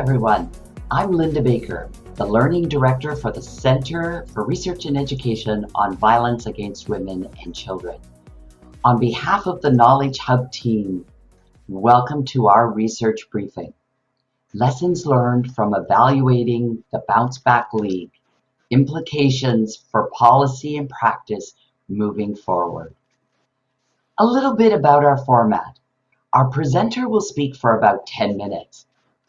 everyone. I'm Linda Baker, the Learning Director for the Center for Research and Education on Violence Against Women and Children. On behalf of the Knowledge Hub team, welcome to our research briefing. Lessons learned from evaluating the Bounce Back League, implications for policy and practice moving forward. A little bit about our format. Our presenter will speak for about 10 minutes.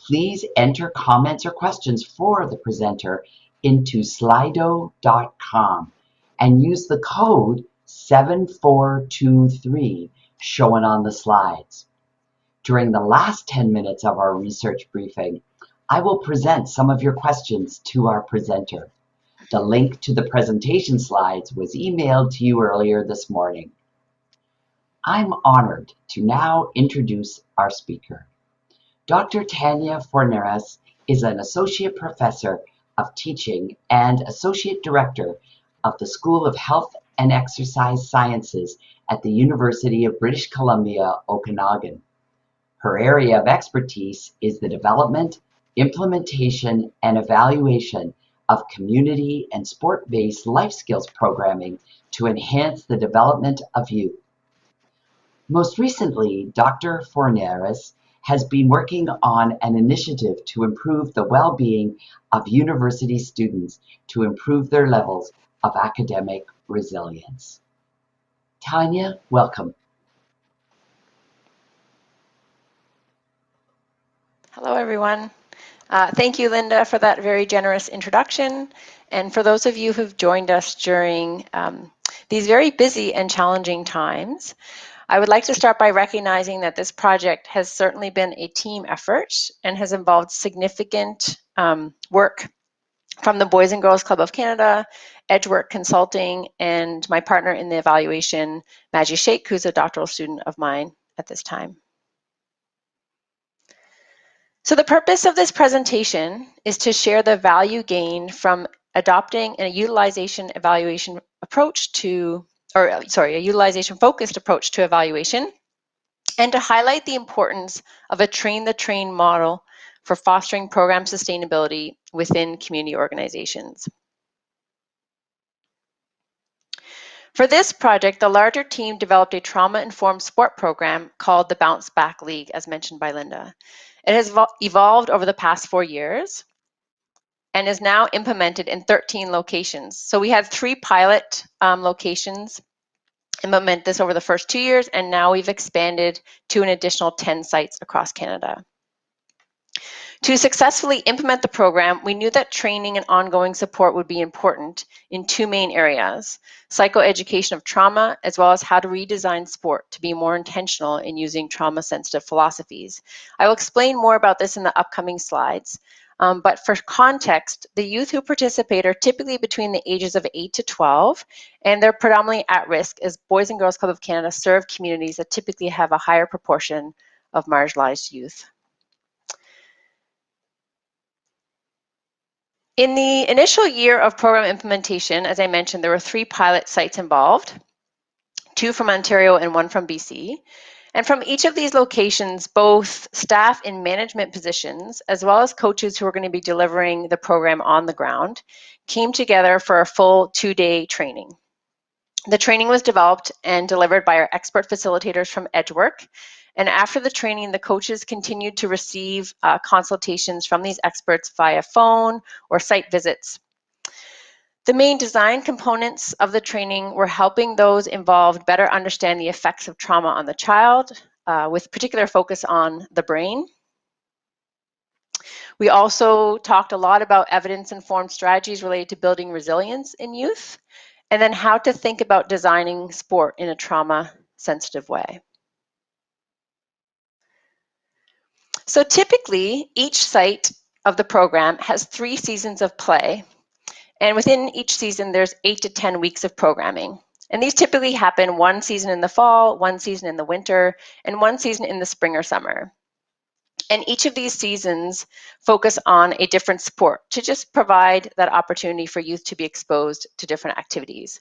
Please enter comments or questions for the presenter into slido.com and use the code 7423 shown on the slides. During the last 10 minutes of our research briefing, I will present some of your questions to our presenter. The link to the presentation slides was emailed to you earlier this morning. I'm honored to now introduce our speaker. Dr. Tanya Forneris is an Associate Professor of Teaching and Associate Director of the School of Health and Exercise Sciences at the University of British Columbia, Okanagan. Her area of expertise is the development, implementation, and evaluation of community and sport-based life skills programming to enhance the development of youth. Most recently, Dr. Forneris has been working on an initiative to improve the well-being of university students to improve their levels of academic resilience. Tanya, welcome. Hello, everyone. Thank you, Linda, for that very generous introduction. And for those of you who've joined us during these very busy and challenging times, I would like to start by recognizing that this project has certainly been a team effort and has involved significant work from the Boys and Girls Club of Canada, Edgework Consulting, and my partner in the evaluation, Maggie Sheikh, who's a doctoral student of mine at this time. So the purpose of this presentation is to share the value gained from adopting a utilization evaluation approach to, a utilization focused approach to evaluation, and to highlight the importance of a train-the-train model for fostering program sustainability within community organizations. For this project, the larger team developed a trauma-informed sport program called the Bounce Back League, as mentioned by Linda. It has evolved over the past 4 years and is now implemented in 13 locations. So we had 3 pilot locations implement this over the first 2 years, and now we've expanded to an additional 10 sites across Canada. To successfully implement the program, we knew that training and ongoing support would be important in 2 main areas: psychoeducation of trauma, as well as how to redesign sport to be more intentional in using trauma-sensitive philosophies. I will explain more about this in the upcoming slides. But for context, the youth who participate are typically between the ages of 8 to 12, and they're predominantly at risk as Boys and Girls Club of Canada serve communities that typically have a higher proportion of marginalized youth. In the initial year of program implementation, as I mentioned, there were 3 pilot sites involved, 2 from Ontario and 1 from BC. And from each of these locations, both staff in management positions, as well as coaches who are going to be delivering the program on the ground, came together for a full 2-day training. The training was developed and delivered by our expert facilitators from Edgework. And after the training, the coaches continued to receive consultations from these experts via phone or site visits. The main design components of the training were helping those involved better understand the effects of trauma on the child, with particular focus on the brain. We also talked a lot about evidence-informed strategies related to building resilience in youth, and then how to think about designing sport in a trauma-sensitive way. So typically, each site of the program has 3 seasons of play. And within each season, there's 8 to 10 weeks of programming. And these typically happen 1 season in the fall, 1 season in the winter, and 1 season in the spring or summer. And each of these seasons focus on a different sport to just provide that opportunity for youth to be exposed to different activities.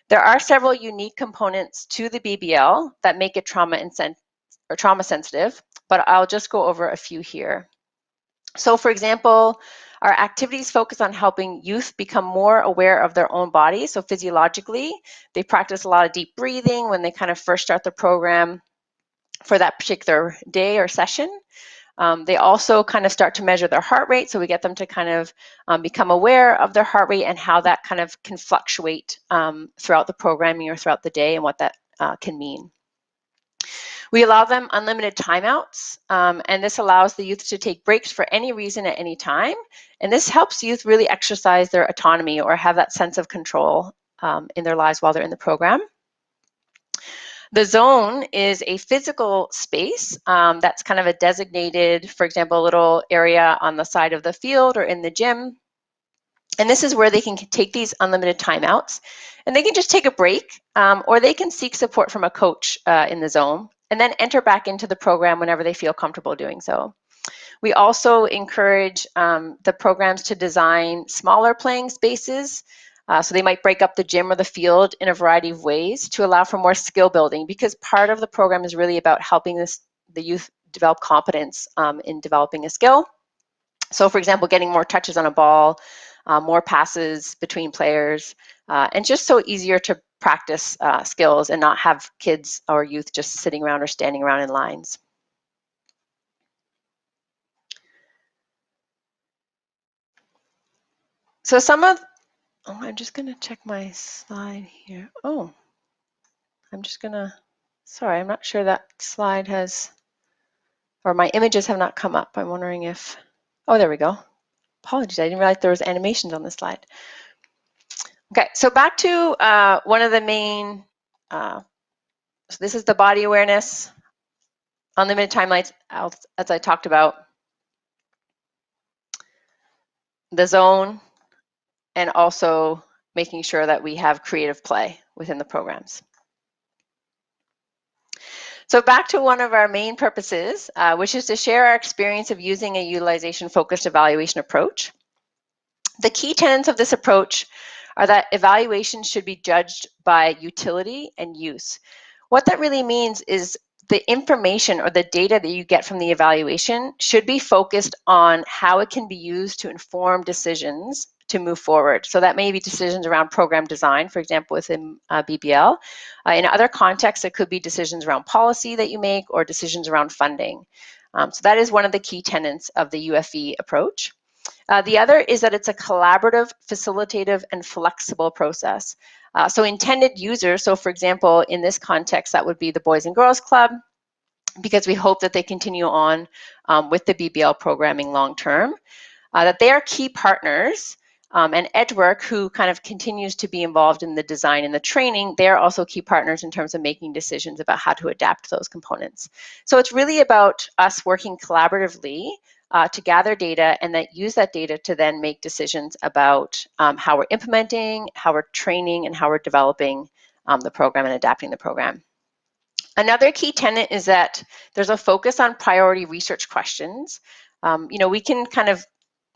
There are several unique components to the BBL that make it trauma sensitive, but I'll just go over a few here. So for example, our activities focus on helping youth become more aware of their own body. So physiologically, they practice a lot of deep breathing when they kind of first start the program for that particular day or session. They also kind of start to measure their heart rate, so we get them to kind of become aware of their heart rate and how that kind of can fluctuate throughout the programming or throughout the day and what that can mean. We allow them unlimited timeouts, and this allows the youth to take breaks for any reason at any time. And this helps youth really exercise their autonomy or have that sense of control in their lives while they're in the program. The zone is a physical space that's kind of a designated, for example, a little area on the side of the field or in the gym. And this is where they can take these unlimited timeouts, and they can just take a break, or they can seek support from a coach in the zone, and then enter back into the program whenever they feel comfortable doing so. We also encourage the programs to design smaller playing spaces. So they might break up the gym or the field in a variety of ways to allow for more skill building, because part of the program is really about helping the youth develop competence in developing a skill. So for example, getting more touches on a ball, more passes between players, and just so easier to practice skills and not have kids or youth just sitting around or standing around in lines. So I'm just going to check my slide here. Oh, sorry, I'm not sure that slide has, or my images have not come up. I'm wondering if, oh, there we go. Apologies, I didn't realize there was animations on this slide. Okay, so back to one of the main, so this is the body awareness, unlimited timelines, as I talked about, the zone, and also making sure that we have creative play within the programs. So back to one of our main purposes, which is to share our experience of using a utilization-focused evaluation approach. The key tenets of this approach are that evaluation should be judged by utility and use. What that really means is the information or the data that you get from the evaluation should be focused on how it can be used to inform decisions to move forward. So that may be decisions around program design, for example, within BBL. In other contexts, it could be decisions around policy that you make or decisions around funding. So that is one of the key tenets of the UFE approach. The other is that it's a collaborative, facilitative, and flexible process. So intended users, so for example, in this context, that would be the Boys and Girls Club, because we hope that they continue on with the BBL programming long term, that they are key partners, and Edgework, who kind of continues to be involved in the design and the training, they're also key partners in terms of making decisions about how to adapt those components. So it's really about us working collaboratively to gather data and then use that data to then make decisions about how we're implementing, how we're training, and how we're developing the program and adapting the program. Another key tenet is that there's a focus on priority research questions. We can kind of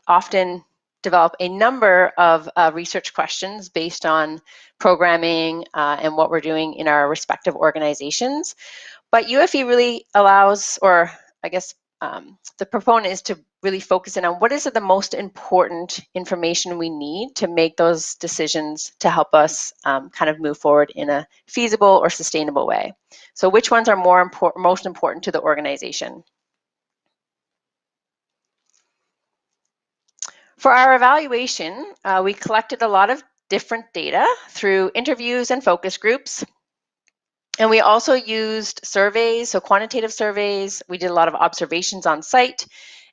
often develop a number of research questions based on programming and what we're doing in our respective organizations. But UFE really allows, or I guess the proponent is to really focus in on what is the most important information we need to make those decisions to help us kind of move forward in a feasible or sustainable way. So which ones are most important to the organization? For our evaluation, we collected a lot of different data through interviews and focus groups. And we also used surveys, so quantitative surveys. We did a lot of observations on site.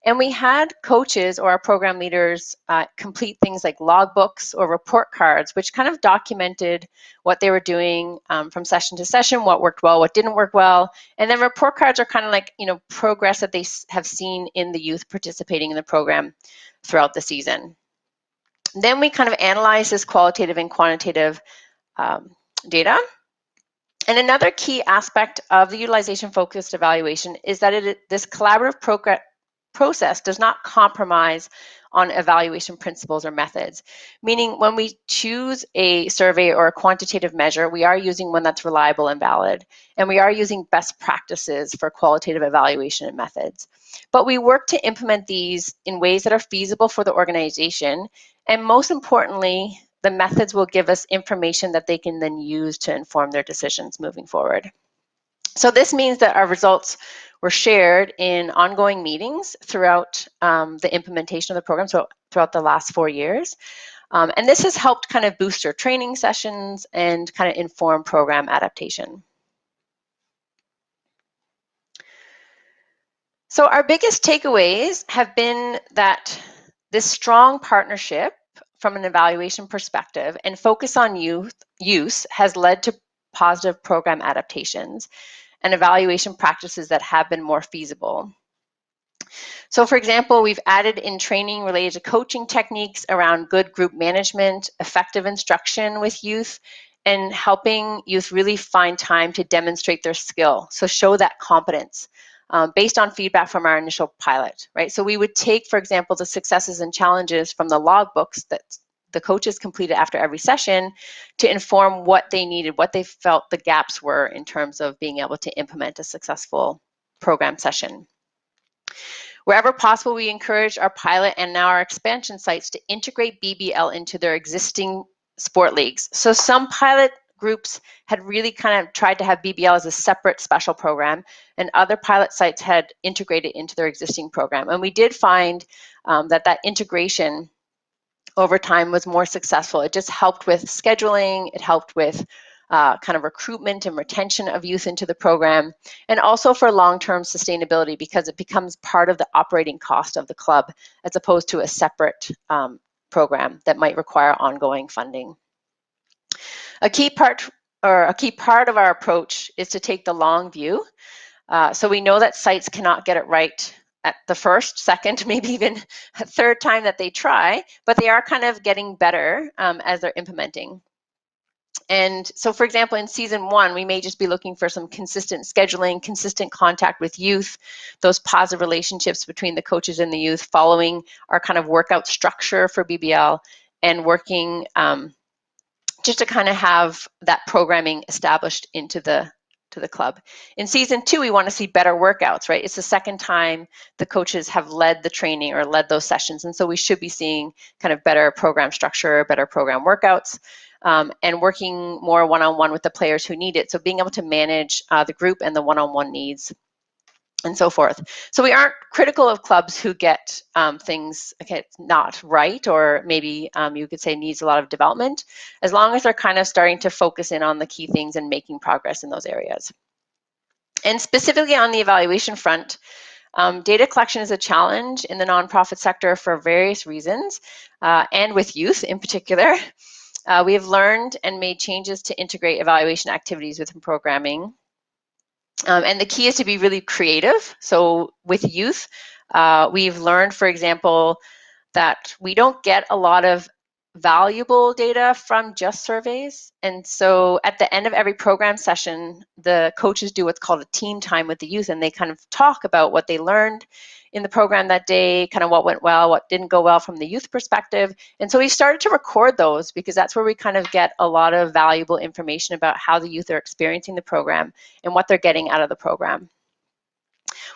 And we had coaches or our program leaders complete things like logbooks or report cards, which kind of documented what they were doing from session to session, what worked well, what didn't work well. And then report cards are kind of like, progress that they have seen in the youth participating in the program throughout the season. Then we kind of analyze this qualitative and quantitative data. And another key aspect of the utilization-focused evaluation is that this collaborative process does not compromise on evaluation principles or methods, meaning when we choose a survey or a quantitative measure, we are using one that's reliable and valid, and we are using best practices for qualitative evaluation and methods. But we work to implement these in ways that are feasible for the organization, and most importantly, the methods will give us information that they can then use to inform their decisions moving forward. So this means that our results were shared in ongoing meetings throughout the implementation of the program, so throughout the last 4 years. And this has helped kind of boost our training sessions and kind of inform program adaptation. So our biggest takeaways have been that this strong partnership from an evaluation perspective and focus on use has led to positive program adaptations and evaluation practices that have been more feasible. So for example, we've added in training related to coaching techniques around good group management, effective instruction with youth, and helping youth really find time to demonstrate their skill. So show that competence based on feedback from our initial pilot, right? So we would take, for example, the successes and challenges from the logbooks that the coaches completed after every session to inform what they needed, what they felt the gaps were in terms of being able to implement a successful program session. Wherever possible, we encourage our pilot and now our expansion sites to integrate BBL into their existing sport leagues. So some pilot groups had really kind of tried to have BBL as a separate special program, and other pilot sites had integrated into their existing program. And we did find that integration over time was more successful. It just helped with scheduling, it helped with kind of recruitment and retention of youth into the program, and also for long-term sustainability because it becomes part of the operating cost of the club as opposed to a separate program that might require ongoing funding. A key part of our approach is to take the long view. So we know that sites cannot get it right at the first, second, maybe even third time that they try, but they are kind of getting better as they're implementing. And so, for example, in season 1, we may just be looking for some consistent scheduling, consistent contact with youth, those positive relationships between the coaches and the youth, following our kind of workout structure for BBL, and working just to kind of have that programming established into the club. In season 2, we want to see better workouts, right? It's the second time the coaches have led the training or led those sessions. And so we should be seeing kind of better program structure, better program workouts, and working more one-on-one with the players who need it. So being able to manage the group and the one-on-one needs and so forth. So we aren't critical of clubs who get things not right, or maybe you could say needs a lot of development, as long as they're kind of starting to focus in on the key things and making progress in those areas. And specifically on the evaluation front, data collection is a challenge in the nonprofit sector for various reasons, and with youth in particular. We have learned and made changes to integrate evaluation activities within programming. And the key is to be really creative. So with youth, we've learned, for example, that we don't get a lot of valuable data from just surveys. And so at the end of every program session, the coaches do what's called a team time with the youth, and they kind of talk about what they learned in the program that day, kind of what went well, what didn't go well from the youth perspective. And so we started to record those because that's where we kind of get a lot of valuable information about how the youth are experiencing the program and what they're getting out of the program.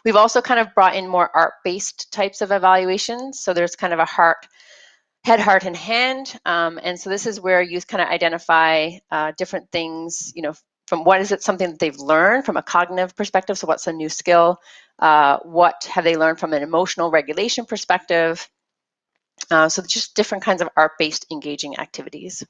We've also kind of brought in more art-based types of evaluations. So there's kind of a head, heart, and hand. And so this is where youth kind of identify different things, from what is it something that they've learned from a cognitive perspective, so what's a new skill, what have they learned from an emotional regulation perspective, so just different kinds of art-based engaging activities.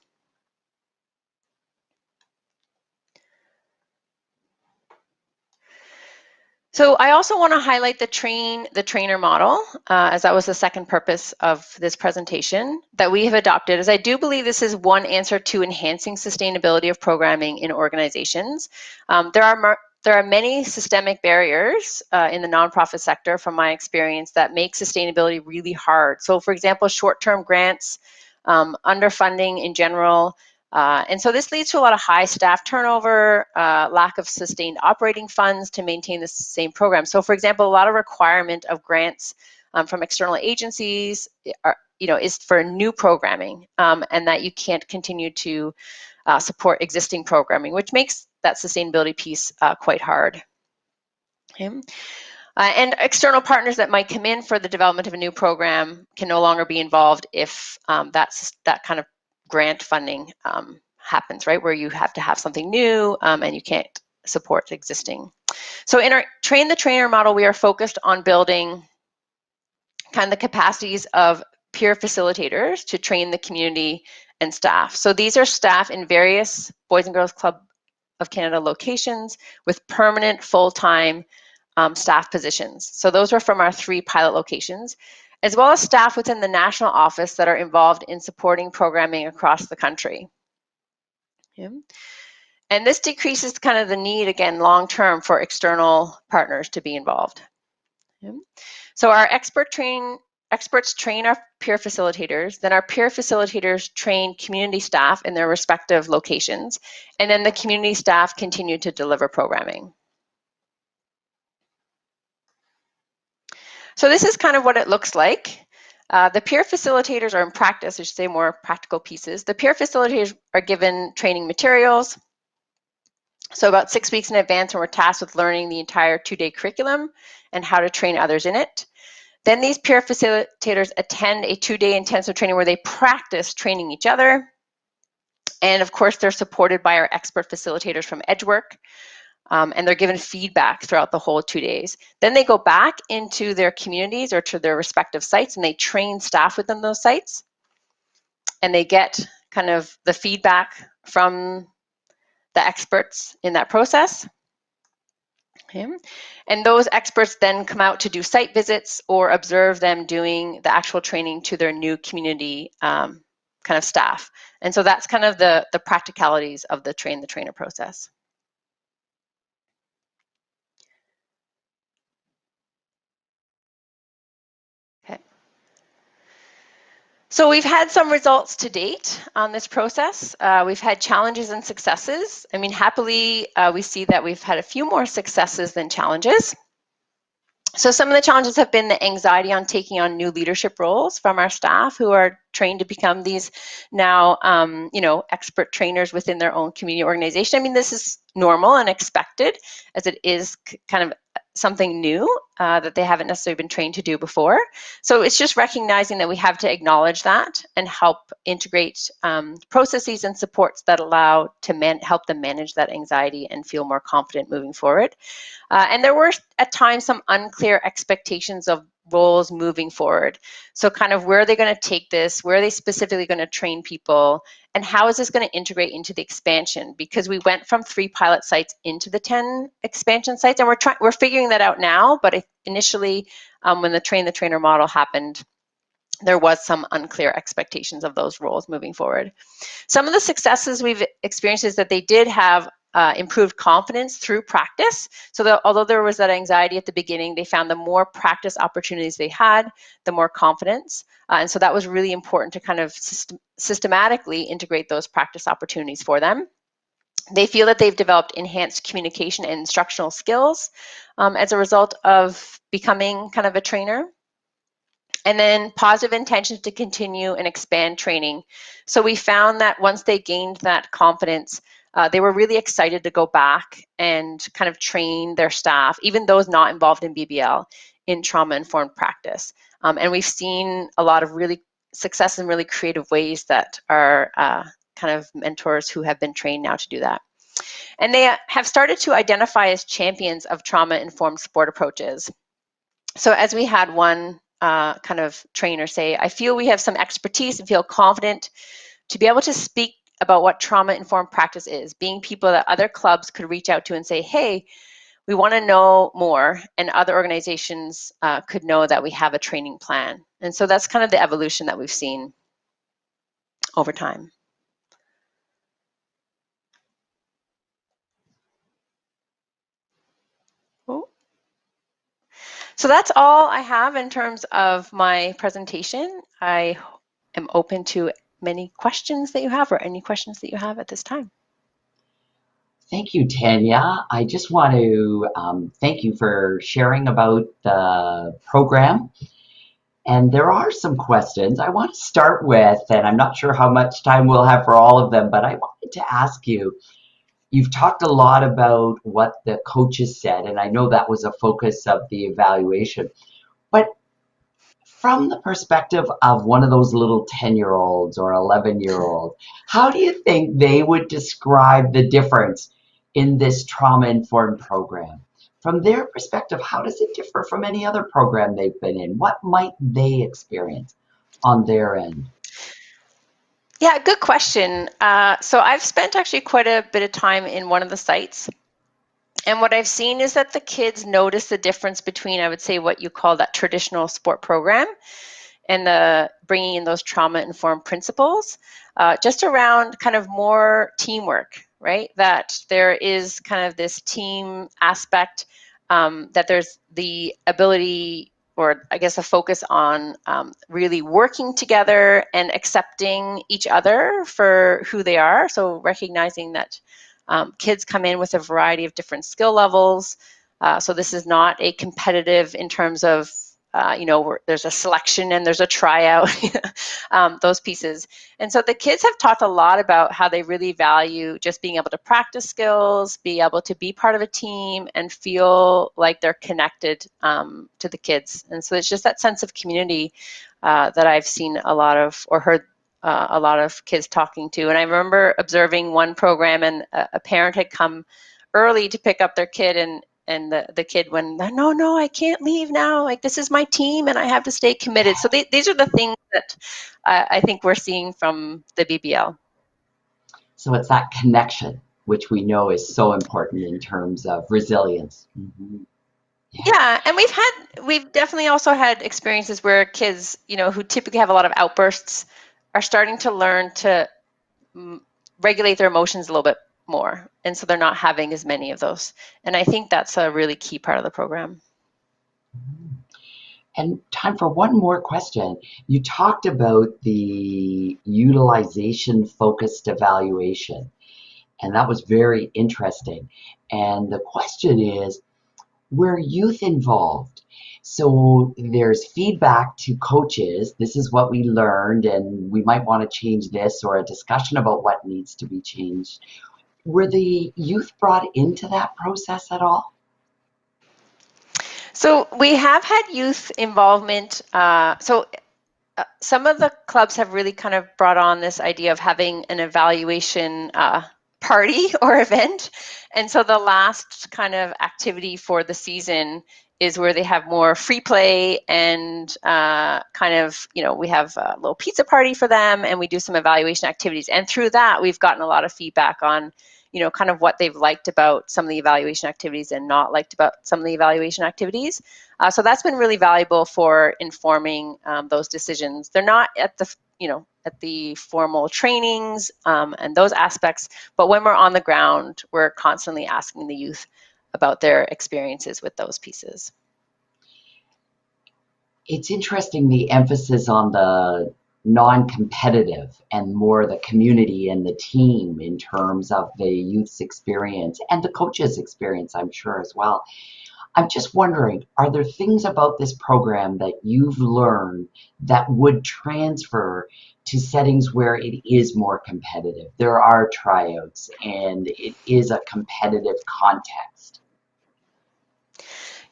So I also want to highlight the trainer model, as that was the second purpose of this presentation that we have adopted, as I do believe this is one answer to enhancing sustainability of programming in organizations. There are many systemic barriers in the nonprofit sector, from my experience, that make sustainability really hard. So for example, short-term grants, underfunding in general, and so this leads to a lot of high staff turnover, lack of sustained operating funds to maintain the same program. So for example, a lot of requirement of grants from external agencies is for new programming, and that you can't continue to support existing programming, which makes that sustainability piece quite hard. Okay. And external partners that might come in for the development of a new program can no longer be involved if that kind of grant funding happens, right, where you have to have something new and you can't support existing. So in our Train the Trainer model, we are focused on building kind of the capacities of peer facilitators to train the community and staff. So these are staff in various Boys and Girls Club of Canada locations with permanent full-time staff positions. So those were from our 3 pilot locations, as well as staff within the national office that are involved in supporting programming across the country. Yeah. And this decreases kind of the need, again, long-term for external partners to be involved. Yeah. So our experts train our peer facilitators, then our peer facilitators train community staff in their respective locations, and then the community staff continue to deliver programming. So this is kind of what it looks like. The peer facilitators are in practice, I should say more practical pieces. The peer facilitators are given training materials. So about 6 weeks in advance, and we're tasked with learning the entire 2-day curriculum and how to train others in it. Then these peer facilitators attend a 2-day intensive training where they practice training each other. And of course, they're supported by our expert facilitators from Edgework. And they're given feedback throughout the whole 2 days. Then they go back into their communities or to their respective sites, and they train staff within those sites. And they get kind of the feedback from the experts in that process. Okay. And those experts then come out to do site visits or observe them doing the actual training to their new community kind of staff. And so that's kind of the practicalities of the Train the Trainer process. Okay. So we've had some results to date on this process. We've had challenges and successes. I mean, happily, we see that we've had a few more successes than challenges. So some of the challenges have been the anxiety on taking on new leadership roles from our staff who are trained to become these now, expert trainers within their own community organization. I mean, this is normal and expected as it is kind of something new that they haven't necessarily been trained to do before. So it's just recognizing that we have to acknowledge that and help integrate processes and supports that allow to help them manage that anxiety and feel more confident moving forward. And there were at times some unclear expectations of roles moving forward. So kind of where are they going to take this? Where are they specifically going to train people? And how is this going to integrate into the expansion? Because we went from 3 pilot sites into the 10 expansion sites, and we're figuring that out now. But initially, when the Train the Trainer model happened, there was some unclear expectations of those roles moving forward. Some of the successes we've experienced is that they did have improved confidence through practice. So that although there was that anxiety at the beginning, they found the more practice opportunities they had, the more confidence. And so that was really important to kind of systematically integrate those practice opportunities for them. They feel that they've developed enhanced communication and instructional skills as a result of becoming kind of a trainer. And then positive intentions to continue and expand training. So we found that once they gained that confidence, they were really excited to go back and kind of train their staff, even those not involved in BBL, in trauma-informed practice. And we've seen a lot of really success in really creative ways that are kind of mentors who have been trained now to do that. And they have started to identify as champions of trauma-informed sport approaches. So as we had one kind of trainer say, I feel we have some expertise and feel confident to be able to speak about what trauma-informed practice is, being people that other clubs could reach out to and say, hey, we want to know more, and other organizations could know that we have a training plan. And so that's kind of the evolution that we've seen over time. Oh. So that's all I have in terms of my presentation. I am open to many questions that you have, or any questions that you have at this time. Thank you, Tanya. I just want to thank you for sharing about the program. And there are some questions I want to start with, and I'm not sure how much time we'll have for all of them, but I wanted to ask you, you've talked a lot about what the coaches said, and I know that was a focus of the evaluation. But from the perspective of one of those little 10-year-olds or 11-year-olds, how do you think they would describe the difference in this trauma-informed program? From their perspective, how does it differ from any other program they've been in? What might they experience on their end? Yeah, good question. So I've spent actually quite a bit of time in one of the sites. And what I've seen is that the kids notice the difference between, I would say, what you call that traditional sport program and the bringing in those trauma-informed principles, just around kind of more teamwork, right? That there is kind of this team aspect, that there's the ability, or I guess a focus on really working together and accepting each other for who they are. So recognizing that kids come in with a variety of different skill levels. So this is not a competitive in terms of there's a selection and there's a tryout, those pieces. And so the kids have talked a lot about how they really value just being able to practice skills, be able to be part of a team, and feel like they're connected to the kids. And so it's just that sense of community that I've seen a lot of, or heard a lot of kids talking to. And I remember observing one program, and a parent had come early to pick up their kid, and the kid went, no, I can't leave now. Like, this is my team and I have to stay committed. So these are the things that I think we're seeing from the BBL. So it's that connection, which we know is so important in terms of resilience. Yeah. Yeah, and we've definitely also had experiences where kids, who typically have a lot of outbursts, are starting to learn to mm, regulate their emotions a little bit more. And so they're not having as many of those. And I think that's a really key part of the program. And time for one more question. You talked about the utilization focused evaluation, and that was very interesting. And the question is, were youth involved? So there's feedback to coaches. This is what we learned, and we might want to change this, or a discussion about what needs to be changed. Were the youth brought into that process at all? So we have had youth involvement. Some of the clubs have really kind of brought on this idea of having an evaluation party or event. And so the last kind of activity for the season is where they have more free play and we have a little pizza party for them, and we do some evaluation activities. And through that, we've gotten a lot of feedback on, kind of what they've liked about some of the evaluation activities and not liked about some of the evaluation activities. So that's been really valuable for informing those decisions. They're not at the formal trainings and those aspects, but when we're on the ground, we're constantly asking the youth about their experiences with those pieces. It's interesting, the emphasis on the non-competitive and more the community and the team in terms of the youth's experience and the coach's experience, I'm sure, as well. I'm just wondering, are there things about this program that you've learned that would transfer to settings where it is more competitive? There are tryouts and it is a competitive context.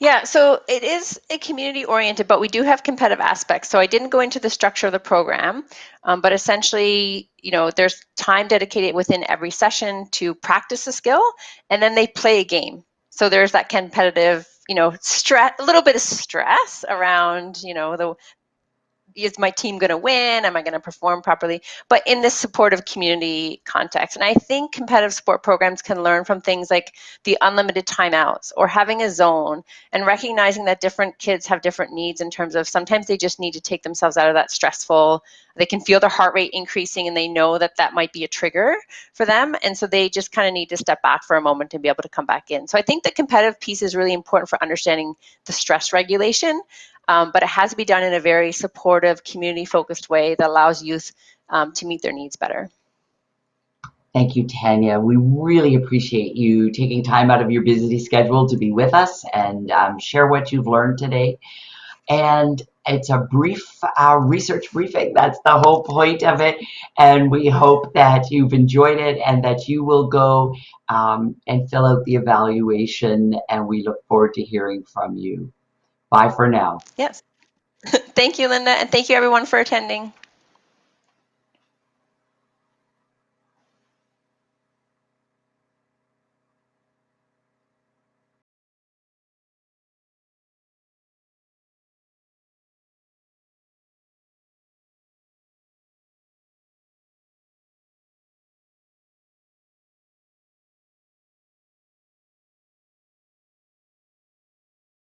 Yeah, so it is a community oriented, but we do have competitive aspects. So I didn't go into the structure of the program, but essentially, there's time dedicated within every session to practice a skill, and then they play a game. So there's that competitive, stress, a little bit of stress around, the is my team going to win? Am I going to perform properly? But in this supportive community context. And I think competitive sport programs can learn from things like the unlimited timeouts or having a zone, and recognizing that different kids have different needs in terms of sometimes they just need to take themselves out of that stressful. They can feel their heart rate increasing and they know that that might be a trigger for them. And so they just kind of need to step back for a moment and be able to come back in. So I think the competitive piece is really important for understanding the stress regulation, but it has to be done in a very supportive, community-focused way that allows youth to meet their needs better. Thank you, Tanya. We really appreciate you taking time out of your busy schedule to be with us and share what you've learned today. And It's a brief research briefing. That's the whole point of it. And we hope that you've enjoyed it and that you will go and fill out the evaluation. And we look forward to hearing from you. Bye for now. Yes. Thank you, Linda, and thank you everyone for attending.